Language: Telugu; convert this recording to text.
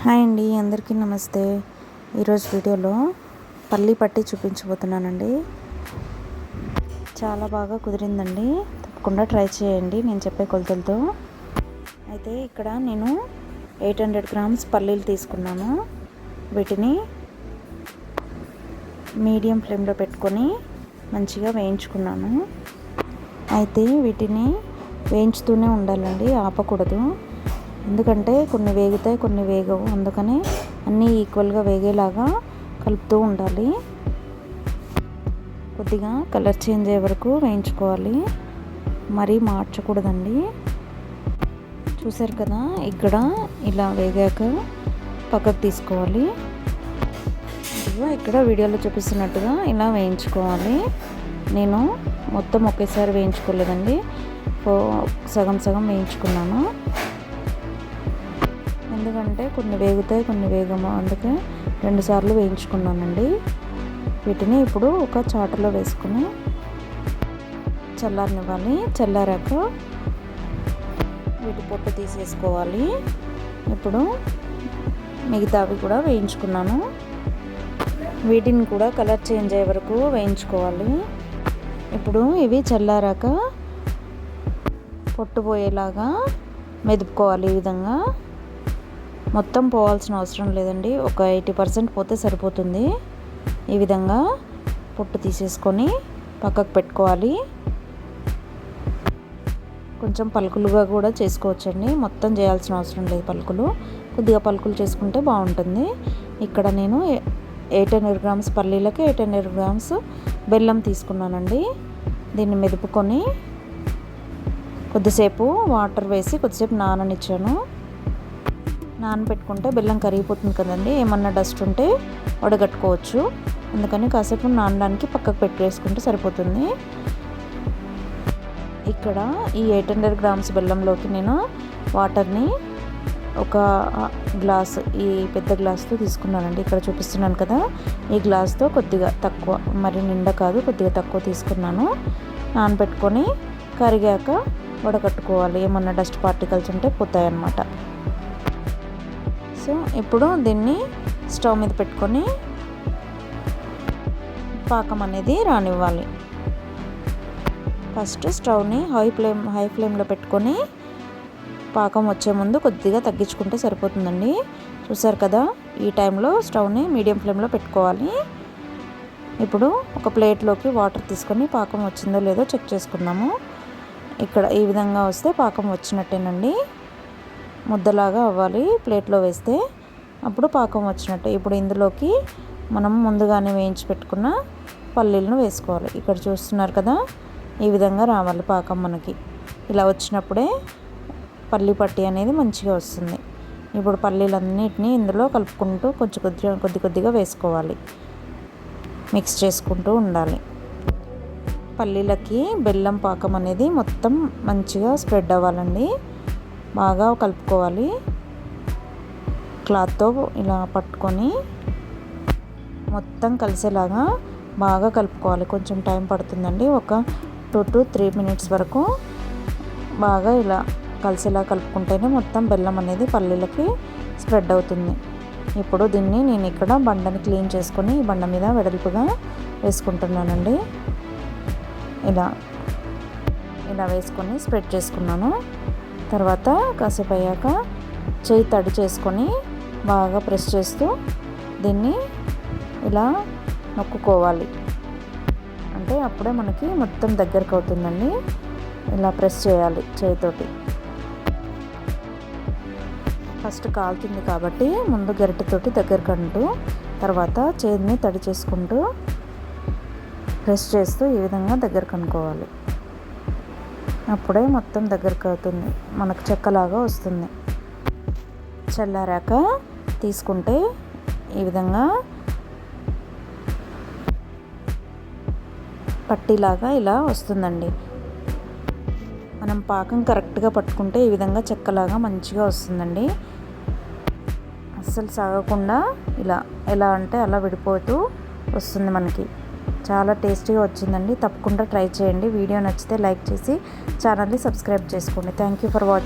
హాయ్ అండి, అందరికీ నమస్తే. ఈరోజు వీడియోలో పల్లి పట్టి చూపించబోతున్నానండి. చాలా బాగా కుదిరిందండి. తప్పకుండా ట్రై చేయండి నేను చెప్పే కొలతలతో. అయితే ఇక్కడ నేను 800 గ్రామ్స్ పల్లీలు తీసుకున్నాను. వీటిని మీడియం ఫ్లేమ్లో పెట్టుకొని మంచిగా వేయించుకున్నాను. అయితే వీటిని వేయించుతూనే ఉండాలండి, ఆపకూడదు. ఎందుకంటే కొన్ని వేగుతాయి, కొన్ని వేగవు. అందుకని అన్నీ ఈక్వల్గా వేగేలాగా కలుపుతూ ఉండాలి. కొద్దిగా కలర్ చేంజ్ అయ్యే వరకు వేయించుకోవాలి, మరీ మార్చకూడదండి. చూసారు కదా, ఇలా వేగాక పక్కకు తీసుకోవాలి. ఇక్కడ వీడియోలో చూపిస్తున్నట్టుగా ఇలా వేయించుకోవాలి. నేను మొత్తం ఒకేసారి వేయించుకోలేదండి, సగం సగం వేయించుకున్నాను. ఎందుకంటే కొన్ని వేగుతాయి, కొన్ని వేగము, అందుకే 2 సార్లు వేయించుకున్నానండి. వీటిని ఇప్పుడు ఒక చాటలో వేసుకుని చల్లారనివ్వాలి. చల్లారాక వీటి పొట్టు తీసేసుకోవాలి. ఇప్పుడు మిగతావి కూడా వేయించుకున్నాను. వీటిని కూడా కలర్ చేంజ్ అయ్యే వరకు వేయించుకోవాలి. ఇప్పుడు ఇవి చల్లారాక పొట్టు పోయేలాగా మెదుపుకోవాలి. ఈ విధంగా మొత్తం పోవాల్సిన అవసరం లేదండి, ఒక 80% పోతే సరిపోతుంది. ఈ విధంగా పొట్టు తీసేసుకొని పక్కకు పెట్టుకోవాలి. కొంచెం పలుకులుగా కూడా చేసుకోవచ్చండి, మొత్తం చేయాల్సిన అవసరం లేదు. కొద్దిగా పలుకులు చేసుకుంటే బాగుంటుంది. ఇక్కడ నేను 800 గ్రామ్స్ పల్లీలకి 800 గ్రామ్స్ బెల్లం తీసుకున్నానండి. దీన్ని మెదుపుకొని కొద్దిసేపు వాటర్ వేసి కొద్దిసేపు నాననిచ్చాను. నానబెట్టుకుంటే బెల్లం కరిగిపోతుంది కదండి, ఏమన్నా డస్ట్ ఉంటే వడగట్టుకోవచ్చు. అందుకని కాసేపు నానడానికి పక్కకు పెట్టేసుకుంటే సరిపోతుంది. ఇక్కడ ఈ 800 గ్రామ్స్ బెల్లంలోకి నేను వాటర్ని ఒక గ్లాస్, ఈ పెద్ద గ్లాస్తో తీసుకున్నానండి. ఇక్కడ చూపిస్తున్నాను కదా, ఈ గ్లాస్తో కొద్దిగా తక్కువ, మరి నిండా కాదు, కొద్దిగా తక్కువ తీసుకున్నాను. నానబెట్టుకొని కరిగాక వడగట్టుకోవాలి, ఏమన్నా డస్ట్ పార్టికల్స్ ఉంటే పోతాయి అన్నమాట. సో ఇప్పుడు దీన్ని స్టవ్ మీద పెట్టుకొని పాకం అనేది రానివ్వాలి. ఫస్ట్ స్టవ్ని హై ఫ్లేమ్లో పెట్టుకొని పాకం వచ్చే ముందు కొద్దిగా తగ్గించుకుంటే సరిపోతుందండి. చూసారు కదా, ఈ టైంలో స్టవ్ని మీడియం ఫ్లేమ్లో పెట్టుకోవాలి. ఇప్పుడు ఒక ప్లేట్లోకి వాటర్ తీసుకొని పాకం వచ్చిందో లేదో చెక్ చేసుకుందాము. ఇక్కడ ఈ విధంగా వస్తే పాకం వచ్చినట్టేనండి, ముద్దలాగా అవ్వాలి. ప్లేట్లో వేస్తే అప్పుడు పాకం వచ్చినట్టే. ఇప్పుడు ఇందులోకి మనం ముందుగానే వేయించి పెట్టుకున్న పల్లీలను వేసుకోవాలి. ఇక్కడ చూస్తున్నారు కదా, ఈ విధంగా రావాలి పాకం మనకి. ఇలా వచ్చినప్పుడే పల్లి పట్టి అనేది మంచిగా వస్తుంది. ఇప్పుడు పల్లీలన్నిటినీ ఇందులో కలుపుకుంటూ కొద్ది కొద్దిగా వేసుకోవాలి, మిక్స్ చేసుకుంటూ ఉండాలి. పల్లీలకి బెల్లం పాకం అనేది మొత్తం మంచిగా స్ప్రెడ్ అవ్వాలండి, బాగా కలుపుకోవాలి. క్లాత్తో ఇలా పట్టుకొని మొత్తం కలిసేలాగా బాగా కలుపుకోవాలి. కొంచెం టైం పడుతుందండి, ఒక 2 to 3 minutes వరకు బాగా ఇలా కలిసేలా కలుపుకుంటేనే మొత్తం బెల్లం అనేది పల్లీలకి స్ప్రెడ్ అవుతుంది. ఇప్పుడు దీన్ని నేను ఇక్కడ బండని క్లీన్ చేసుకొని ఈ బండ మీద వెడల్పుగా వేసుకుంటున్నానండి. ఇలా వేసుకొని స్ప్రెడ్ చేసుకున్నాను. తర్వాత కాసేపు అయ్యాక చేయి తడి చేసుకొని బాగా ప్రెస్ చేస్తూ దీన్ని ఇలా నొక్కుకోవాలి. అంటే అప్పుడే మనకి మొత్తం దగ్గరకు అవుతుందండి. ఇలా ప్రెస్ చేయాలి చేయితోటి. ఫస్ట్ కాలుతుంది కాబట్టి ముందు గరిటెతోటి దగ్గరకు అంటూ, తర్వాత చేతిని తడి చేసుకుంటూ ప్రెస్ చేస్తూ ఈ విధంగా దగ్గరకు అనుకోవాలి. అప్పుడే మొత్తం దగ్గరకు అవుతుంది, మనకు చెక్కలాగా వస్తుంది. చల్లారాక తీసుకుంటే ఈ విధంగా పట్టీలాగా ఇలా వస్తుందండి. మనం పాకం కరెక్ట్గా పట్టుకుంటే ఈ విధంగా చెక్కలాగా మంచిగా వస్తుందండి. అస్సలు సాగకుండా ఎలా అంటే అలా విడిపోతూ వస్తుంది మనకి. చాలా టేస్టీగా వచ్చిందండి, తప్పకుండా ట్రై చేయండి. వీడియో నచ్చితే లైక్ చేసి ఛానల్ని సబ్స్క్రైబ్ చేసుకోండి. Thank you for watching.